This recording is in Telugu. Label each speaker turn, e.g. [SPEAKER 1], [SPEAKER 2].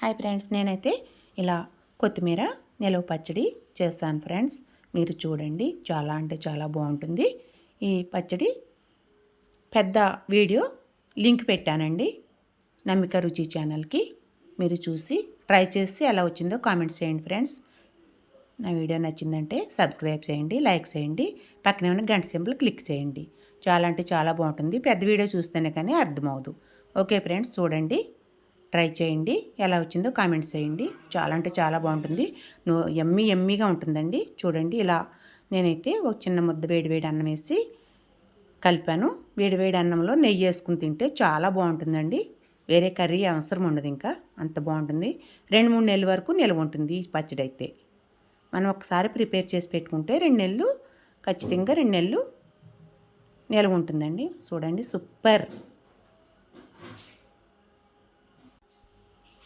[SPEAKER 1] హాయ్ ఫ్రెండ్స్, నేనైతే ఇలా కొత్తిమీర నిలవ పచ్చడి చేస్తాను ఫ్రెండ్స్. మీరు చూడండి, చాలా అంటే చాలా బాగుంటుంది ఈ పచ్చడి. పెద్ద వీడియో లింక్ పెట్టానండి నమ్మిక రుచి ఛానల్కి. మీరు చూసి ట్రై చేసి ఎలా వచ్చిందో కామెంట్స్ చేయండి ఫ్రెండ్స్. నా వీడియో నచ్చిందంటే సబ్స్క్రైబ్ చేయండి, లైక్ చేయండి, పక్కనే ఉన్న గంట సింబల్ క్లిక్ చేయండి. చాలా అంటే చాలా బాగుంటుంది. పెద్ద వీడియో చూస్తేనే కానీ అర్థమవుదు. ఓకే ఫ్రెండ్స్, చూడండి, ట్రై చేయండి, ఎలా వచ్చిందో కామెంట్స్ చేయండి. చాలా అంటే చాలా బాగుంటుంది. ఎమ్మీగా ఉంటుందండి. చూడండి, ఇలా నేనైతే ఒక చిన్న ముద్ద వేడివేడి అన్నం వేసి కలిపాను. వేడివేడి అన్నంలో నెయ్యి వేసుకుని తింటే చాలా బాగుంటుందండి. వేరే కర్రీ అవసరం ఉండదు, ఇంకా అంత బాగుంటుంది. 2-3 నెలల వరకు నిల్వ ఉంటుంది ఈ పచ్చడి అయితే. మనం ఒకసారి ప్రిపేర్ చేసి పెట్టుకుంటే 2 నెలలు, ఖచ్చితంగా 2 నెలలు నిల్వ ఉంటుందండి. చూడండి, సూపర్.